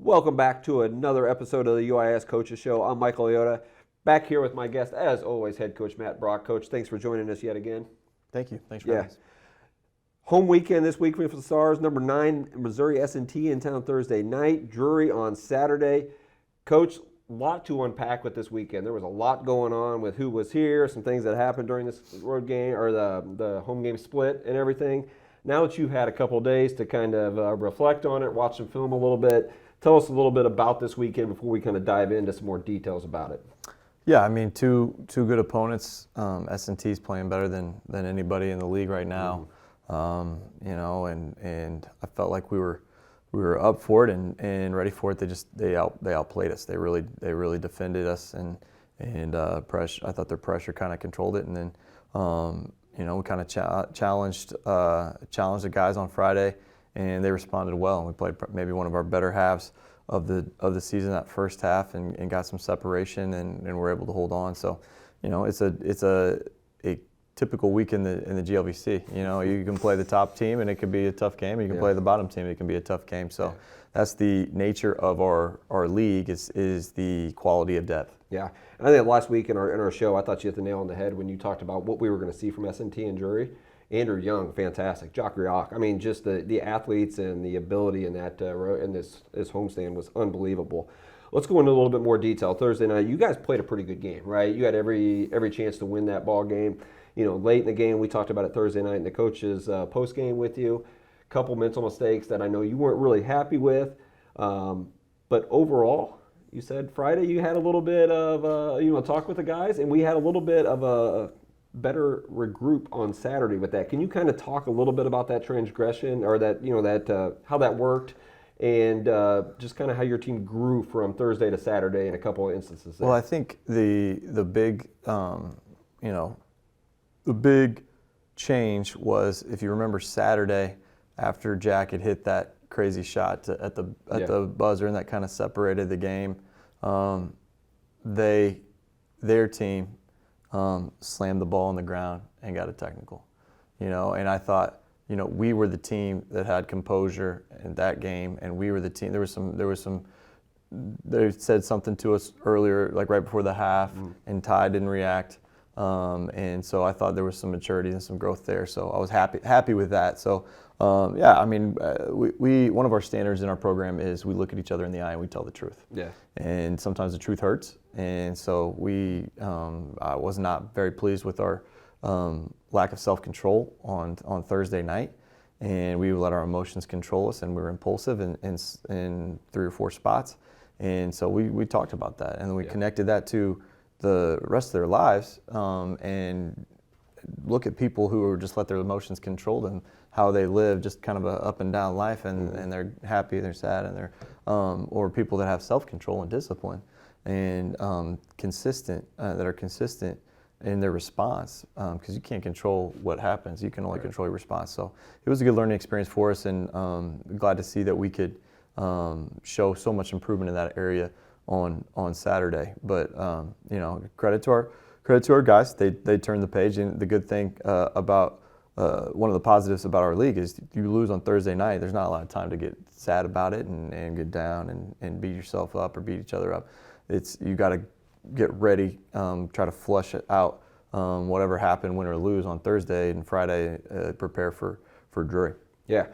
Welcome back to another episode of the UIS Coaches Show. I'm Michael Iota, back here with my guest, as always, head coach Matt Brock. Coach, thanks for joining us yet again. Thank you. Thanks for having us. Home weekend this week for the Stars. Number 9, Missouri S&T in town Thursday night. Drury on Saturday. Coach, a lot to unpack with this weekend. There was a lot going on with who was here, some things that happened during this road game or the home game split and everything. Now that you've had a couple of days to kind of reflect on it, watch some film a little bit, tell us a little bit about this weekend before we kind of dive into some more details about it. Yeah, I mean, two good opponents. S&T's playing better than anybody in the league right now. And I felt like we were up for it and ready for it. They outplayed us. They really defended us and pressure. I thought their pressure kind of controlled it, and then we kind of challenged the guys on Friday, and they responded well. And we played maybe one of our better halves of the season, that first half, and got some separation and were able to hold on. So, it's a typical week in the GLVC. You can play the top team and it could be a tough game. You can play the bottom team, it can be a tough game. So that's the nature of our league is the quality of depth. Yeah, and I think last week in our show, I thought you hit the nail on the head when you talked about what we were going to see from S&T and Drury. Andrew Young, fantastic. Jock Rioch, I mean, just the athletes and the ability in that in this homestand was unbelievable. Let's go into a little bit more detail. Thursday night, you guys played a pretty good game, right? You had every chance to win that ball game. Late in the game, we talked about it Thursday night in the coaches' post game with you. A couple mental mistakes that I know you weren't really happy with, but overall, you said Friday you had a little bit of talk with the guys, and we had a little bit of a better regroup on Saturday with that. Can you kind of talk a little bit about that transgression or that how that worked? And just kind of how your team grew from Thursday to Saturday in a couple of instances there. Well, I think the big change was, if you remember Saturday, after Jack had hit that crazy shot at the buzzer, and that kind of separated the game. Their team slammed the ball on the ground and got a technical. And I thought, we were the team that had composure in that game, and we were the team. There was some. They said something to us earlier, like right before the half, and Ty didn't react. And so I thought there was some maturity and some growth there. So I was happy with that. So we one of our standards in our program is we look at each other in the eye and we tell the truth. Yeah. And sometimes the truth hurts. And so I was not very pleased with our lack of self-control on Thursday night, and we let our emotions control us, and we were impulsive in 3 or 4 spots. And so we talked about that, and then we connected that to the rest of their lives, and look at people who just let their emotions control them, how they live just kind of a up and down life, and they're happy, they're sad, and they're or people that have self-control and discipline and that are consistent in their response, because you can't control what happens, you can only control your response. So it was a good learning experience for us, and glad to see that we could show so much improvement in that area on Saturday. But credit to our guys. They turned the page, and the good thing about one of the positives about our league is you lose on Thursday night, there's not a lot of time to get sad about it and get down and beat yourself up or beat each other up. You got to get ready, try to flush it out, whatever happened, win or lose on Thursday, and Friday prepare for Drury. Yeah.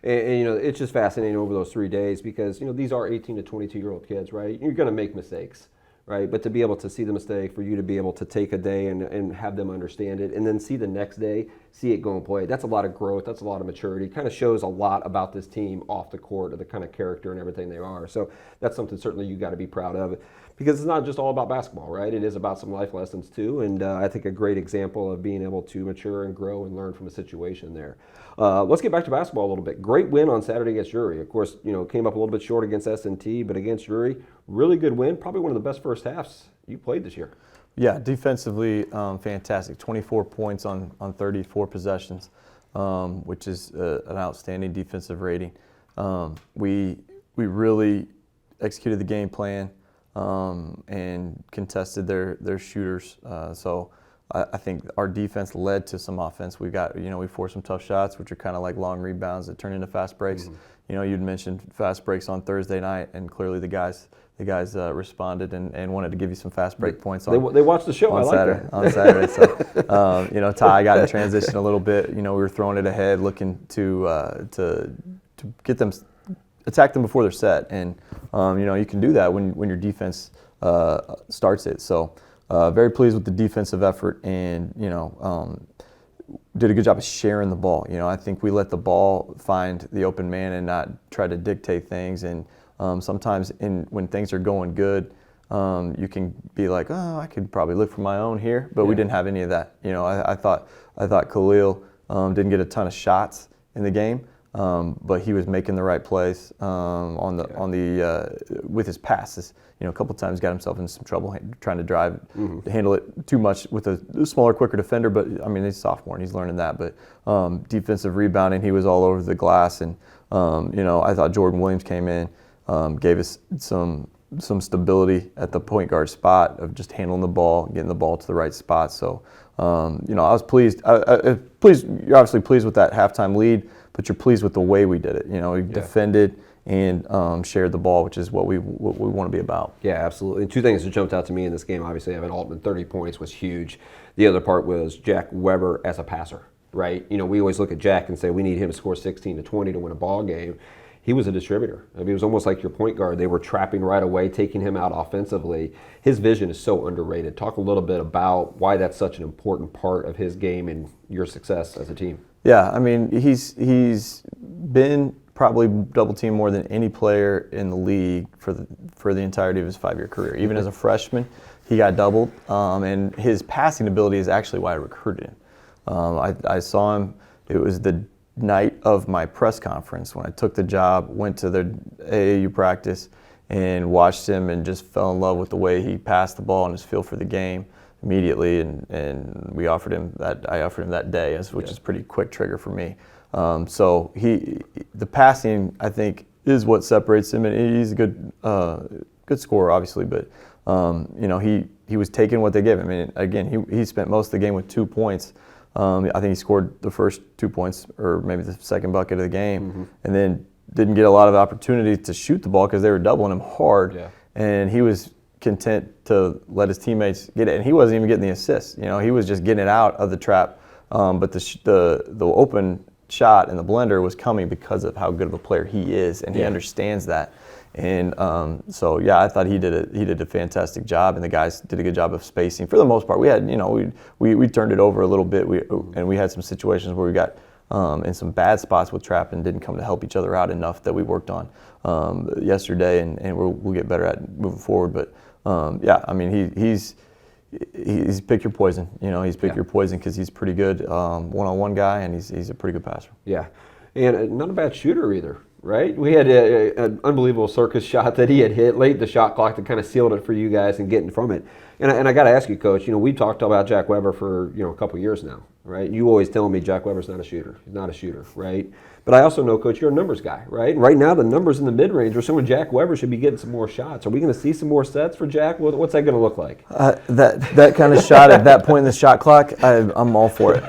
And it's just fascinating over those 3 days because, these are 18 to 22-year-old kids, right? You're going to make mistakes, right? But to be able to see the mistake, for you to be able to take a day and have them understand it, and then see the next day, see it go and play, that's a lot of growth, that's a lot of maturity. Kind of shows a lot about this team off the court, of the kind of character and everything they are. So that's something certainly you got to be proud of, because it's not just all about basketball, right? It is about some life lessons too, and I think a great example of being able to mature and grow and learn from a situation there. Let's get back to basketball a little bit. Great win on Saturday against Drury. Of course, came up a little bit short against S&T, but against Drury, really good win. Probably one of the best first halves you played this year. Yeah, defensively, fantastic. 24 points on 34 possessions, which is an outstanding defensive rating. We really executed the game plan and contested their shooters. So I think our defense led to some offense. We forced some tough shots, which are kind of like long rebounds that turn into fast breaks. you'd mentioned fast breaks on Thursday night, and clearly the guys responded and wanted to give you some fast break points on. They watched the show. I like Saturday, that. on Saturday. So, Ty got in transition a little bit. We were throwing it ahead, looking to get them, attack them before they're set, and you can do that when your defense starts it. So, very pleased with the defensive effort, and did a good job of sharing the ball. I think we let the ball find the open man and not try to dictate things. And sometimes when things are going good, you can be like, oh, I could probably look for my own here, but we didn't have any of that. I thought Khalil didn't get a ton of shots in the game, but he was making the right plays with his passes. A couple times got himself in some trouble trying to drive, handle it too much with a smaller, quicker defender. But I mean, he's a sophomore and he's learning that. But defensive rebounding, he was all over the glass. And I thought Jordan Williams came in, gave us some stability at the point guard spot of just handling the ball, getting the ball to the right spot. So I was pleased. Pleased. You're obviously pleased with that halftime lead, but you're pleased with the way we did it. We defended and shared the ball, which is what we want to be about. Yeah, absolutely. And two things that jumped out to me in this game, obviously having Altman 30 points was huge. The other part was Jack Weber as a passer, right? We always look at Jack and say we need him to score 16 to 20 to win a ball game. He was a distributor. I mean, it was almost like your point guard. They were trapping right away, taking him out offensively. His vision is so underrated. Talk a little bit about why that's such an important part of his game and your success as a team. Yeah, I mean, he's been probably double teamed more than any player in the league for the entirety of his 5-year career. Even as a freshman, he got doubled, and his passing ability is actually why I recruited him. I saw him. It was the night of my press conference when I took the job, went to the AAU practice, and watched him and just fell in love with the way he passed the ball and his feel for the game immediately. And I offered him that day, which is a pretty quick trigger for me. So the passing, I think, is what separates him, and he's a good scorer, obviously. But he was taking what they gave him. I mean, again, he spent most of the game with 2 points. I think he scored the first 2 points, or maybe the second bucket of the game, and then didn't get a lot of opportunity to shoot the ball because they were doubling him hard. Yeah. And he was content to let his teammates get it, and he wasn't even getting the assists. He was just getting it out of the trap. But the open shot in the blender was coming because of how good of a player he is, and he understands that. And so I thought he did a fantastic job, and the guys did a good job of spacing for the most part. We had we turned it over a little bit, and we had some situations where we got in some bad spots with trap and didn't come to help each other out enough that we worked on yesterday, and we'll get better at moving forward. But I mean he's pick your poison. He's pick your poison because he's pretty good one-on-one guy, and he's a pretty good passer. Yeah, and not a bad shooter either, right? We had an unbelievable circus shot that he had hit late in the shot clock that kind of sealed it for you guys and getting from it. And I got to ask you, Coach, we talked about Jack Weber for a couple of years now, right? You always tell me Jack Weber's not a shooter. He's not a shooter, right? But I also know, Coach, you're a numbers guy, right? Right now, the numbers in the mid-range are showing Jack Weber should be getting some more shots. Are we going to see some more sets for Jack? What's that going to look like? That kind of shot at that point in the shot clock, I'm all for it.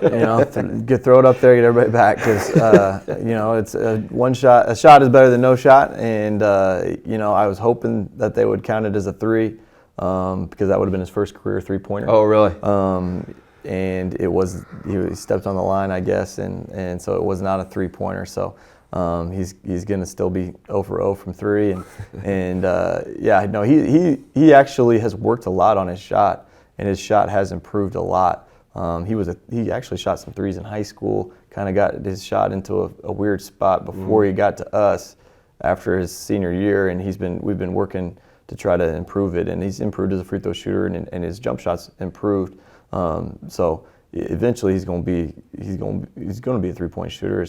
Throw it up there, get everybody back, because it's one shot. A shot is better than no shot, and I was hoping that they would count it as a 3, because that would have been his first career 3-pointer. Oh, really? And he stepped on the line, I guess, and so it was not a 3-pointer. So he's going to still be 0 for 0 from 3, he actually has worked a lot on his shot, and his shot has improved a lot. He actually shot some threes in high school, kind of got his shot into a weird spot before he got to us after his senior year, and we've been working to try to improve it, and he's improved as a free throw shooter, and his jump shots improved. So eventually he's going to be a 3-point shooter.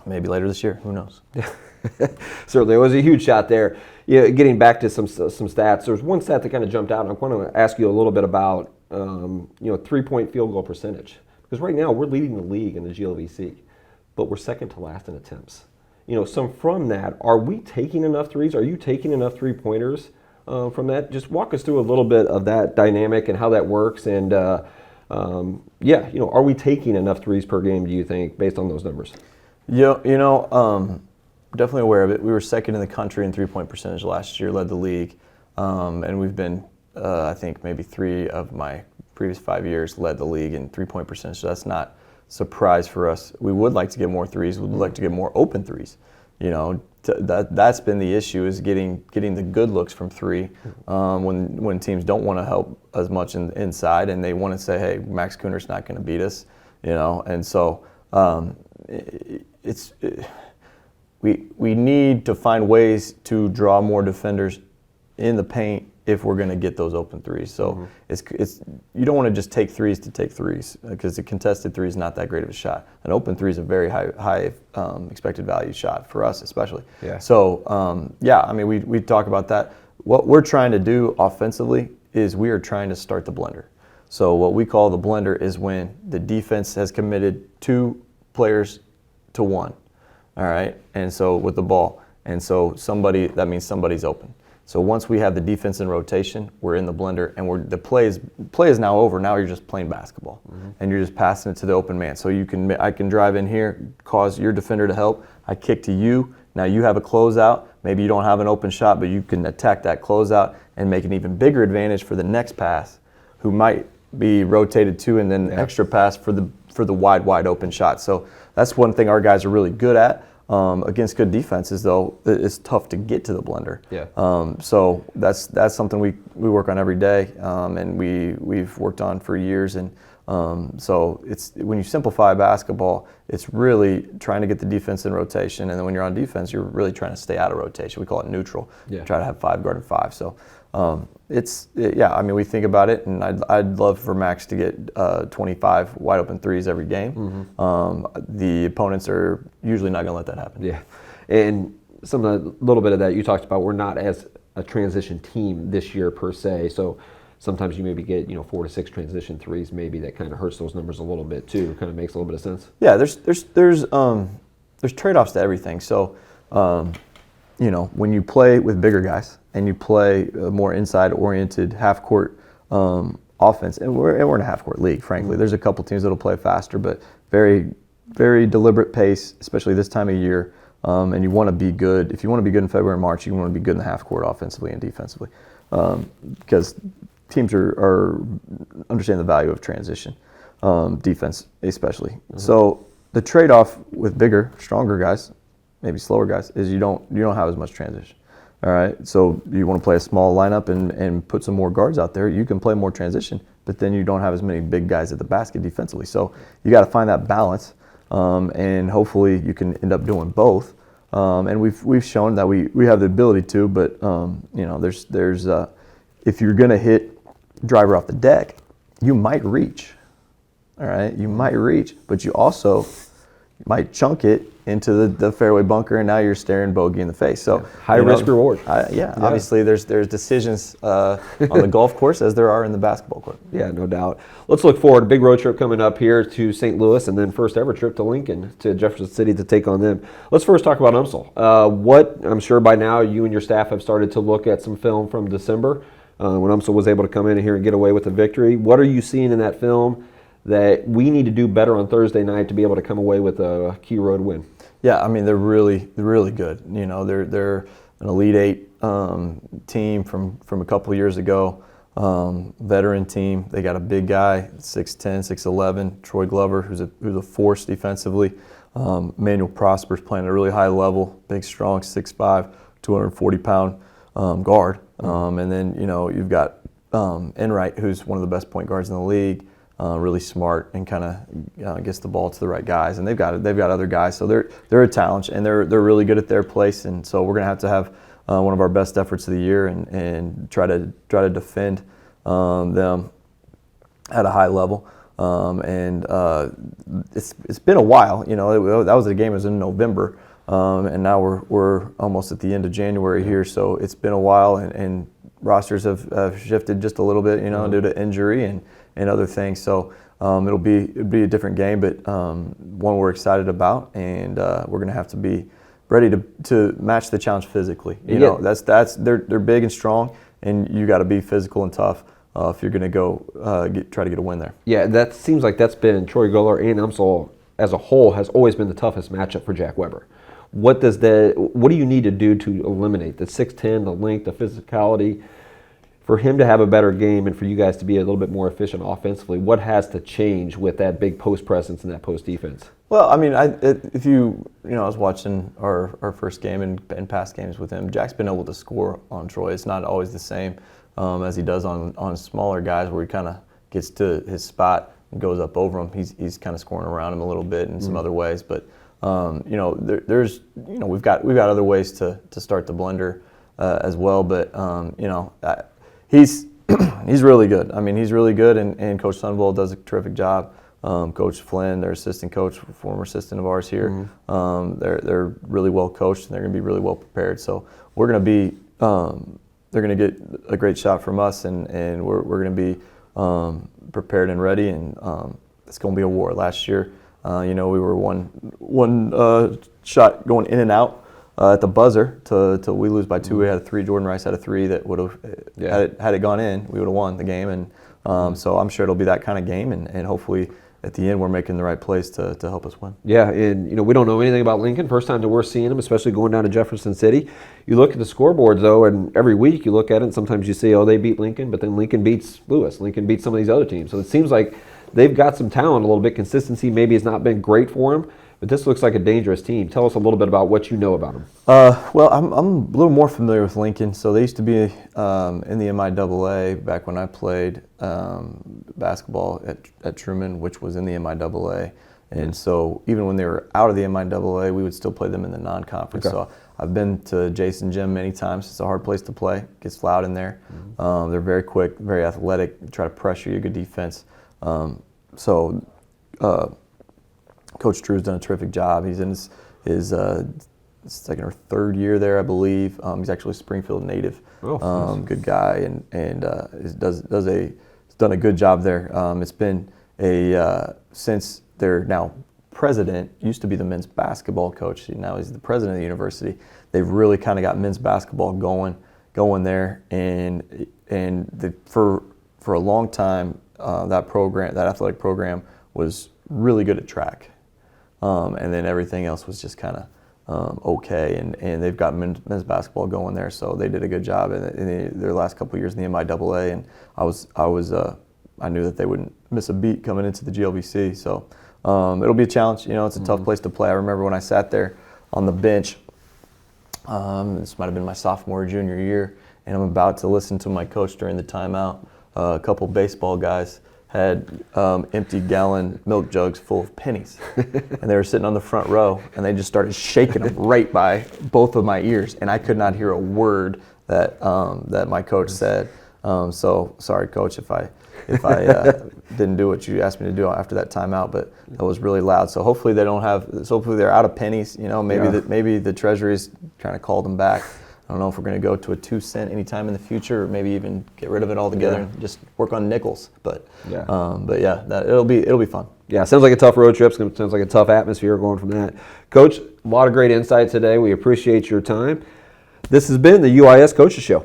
Maybe later this year. Who knows? Certainly, it was a huge shot there. Getting back to some stats, there's one stat that kind of jumped out. I want to ask you a little bit about 3-point field goal percentage, because right now we're leading the league in the GLVC, but we're second to last in attempts. So from that, are we taking enough threes? Are you taking enough 3-pointers? From that, just walk us through a little bit of that dynamic and how that works, and are we taking enough threes per game, do you think, based on those numbers? Definitely aware of it. We were second in the country in three-point percentage last year, led the league, and we've been, I think, maybe 3 of my previous 5 years led the league in three-point percentage. So that's not a surprise for us. We would like to get more threes. We'd like to get more open threes. That's been the issue, is getting the good looks from three when teams don't want to help as much inside, and they want to say, hey, Max Kuhner's not going to beat us, and so we need to find ways to draw more defenders in the paint if we're going to get those open threes. So it's you don't want to just take threes to take threes, because the contested three is not that great of a shot. An open three is a very high expected value shot for us, especially. Yeah. So we talk about that. What we're trying to do offensively is we are trying to start the blender. So what we call the blender is when the defense has committed 2 players to 1. All right, and so with the ball, and so that means somebody's open. So once we have the defense in rotation, we're in the blender, and the play is now over. Now you're just playing basketball, and you're just passing it to the open man. So I can drive in here, cause your defender to help. I kick to you. Now you have a closeout. Maybe you don't have an open shot, but you can attack that closeout and make an even bigger advantage for the next pass, who might be rotated to, and then extra pass for the wide open shot. So that's one thing our guys are really good at. Against good defenses, though, it's tough to get to the blender. Yeah. So that's something we work on every day, and we've worked on for years. And so it's when you simplify basketball, it's really trying to get the defense in rotation, and then when you're on defense, you're really trying to stay out of rotation. We call it neutral. Yeah. Try to have 5 guard and 5. So we think about it, and I'd love for Max to get 25 wide open threes every game. The opponents are usually not going to let that happen. Yeah, and a little bit of that you talked about. We're not as a transition team this year per se, so sometimes you maybe get 4 to 6 transition threes. Maybe that kind of hurts those numbers a little bit too. Kind of makes a little bit of sense. Yeah, there's trade-offs to everything. So when you play with bigger guys and you play a more inside-oriented half-court offense, and we're in a half-court league, frankly. There's a couple teams that'll play faster, but very, very deliberate pace, especially this time of year. And you want to be good. If you want to be good in February and March, you want to be good in the half-court offensively and defensively, because teams are understand the value of transition, defense especially. So the trade-off with bigger, stronger guys, maybe slower guys, is you don't have as much transition. All right, so you want to play a small lineup and put some more guards out there. You can play more transition, but then you don't have as many big guys at the basket defensively. So you got to find that balance, and hopefully you can end up doing both. And we've shown that we have the ability to, but there's if you're going to hit driver off the deck, you might reach. All right, you might reach, but you also might chunk it into the fairway bunker, and now you're staring bogey in the face. So high risk reward. Obviously there's decisions on the golf course as there are in the basketball court. Yeah, no doubt. Let's look forward. Big road trip coming up here to St. Louis, and then first ever trip to Lincoln, to Jefferson City, to take on them. Let's first talk about UMSL. What I'm sure by now you and your staff have started to look at some film from December when UMSL was able to come in here and get away with a victory. What are you seeing in that film that we need to do better on Thursday night to be able to come away with a key road win? Yeah, I mean, they're really good. They're an Elite Eight team from a couple of years ago, veteran team. They got a big guy, 6'10", 6'11", Troy Glover, who's a force defensively. Manuel Prosper's playing at a really high level, big, strong, 6'5", 240-pound guard. And then you've got Enright, who's one of the best point guards in the league. Really smart and kind of gets the ball to the right guys, and they've got other guys, so they're a talent, and they're really good at their place, and so we're gonna have one of our best efforts of the year and try to defend them at a high level, and it's been a while. That was the game, it was in November, and now we're almost at the end of January here, so it's been a while, and rosters have shifted just a little bit, due to injury and other things. So it'll be a different game, but one we're excited about, and we're going to have to be ready to match the challenge physically. They're big and strong, and you got to be physical and tough if you're going to go try to get a win there. Yeah, that seems like that's been Troy Guller and UMSL as a whole has always been the toughest matchup for Jack Weber. What do you need to do to eliminate the 6'10", the length, the physicality, for him to have a better game and for you guys to be a little bit more efficient offensively? What has to change with that big post presence and that post defense? Well, I mean, if you know, I was watching our first game and past games with him. Jack's been able to score on Troy. It's not always the same as he does on smaller guys, where he kind of gets to his spot and goes up over him. He's kind of scoring around him a little bit in some other ways, but you know, there's you know, we've got other ways to start the blender as well. But you know, he's really good. I mean, he's really good, and Coach Sunville does a terrific job. Coach Flynn, their assistant coach, former assistant of ours here, they're really well coached, and they're going to be really well prepared. So we're going to be, they're going to get a great shot from us, and we're going to be prepared and ready, and it's going to be a war. Last year, you know, we were one shot going in and out at the buzzer till we lose by 2. We had a 3. Jordan Rice had a 3 that would have, had it gone in, we would have won the game. And so I'm sure it'll be that kind of game, and hopefully at the end we're making the right plays to help us win. Yeah, and you know, we don't know anything about Lincoln. First time that we're seeing them, especially going down to Jefferson City. You look at the scoreboards though, and every week you look at it, and sometimes you say, oh, they beat Lincoln, but then Lincoln beats Lewis. Lincoln beats some of these other teams. So it seems like they've got some talent, a little bit. Consistency maybe has not been great for them, but this looks like a dangerous team. Tell us a little bit about what you know about them. Well, I'm a little more familiar with Lincoln. So they used to be in the MIAA back when I played basketball at Truman, which was in the MIAA. And so even when they were out of the MIAA, we would still play them in the non-conference. Okay. So I've been to Jason Gym many times. It's a hard place to play. It gets loud in there. They're very quick, very athletic, try to pressure you, good defense. Coach Drew's done a terrific job. He's in his second or third year there, I believe. He's actually a Springfield native. Oh, nice. Good guy, and does done a good job there. It's been since they're now president, used to be the men's basketball coach. Now he's the president of the university. They've really kind of got men's basketball going there, and for a long time that athletic program was really good at track. And then everything else was just kind of okay, and they've got men's basketball going there, so they did a good job in their last couple of years in the MIAA, and I knew that they wouldn't miss a beat coming into the GLBC, so it'll be a challenge. You know, it's a tough place to play. I remember when I sat there on the bench, this might have been my sophomore or junior year, and I'm about to listen to my coach during the timeout. A couple baseball guys had empty gallon milk jugs full of pennies, and they were sitting on the front row, and they just started shaking them right by both of my ears, and I could not hear a word that my coach said. So sorry, Coach, if I didn't do what you asked me to do after that timeout, but that was really loud. So hopefully hopefully they're out of pennies. You know, maybe the Treasury's trying to call them back. I don't know if we're going to go to a 2 cent anytime in the future, or maybe even get rid of it altogether and just work on nickels. But it'll be fun. Yeah, sounds like a tough road trip. Sounds like a tough atmosphere going from that. Coach, a lot of great insight today. We appreciate your time. This has been the UIS Coaches Show.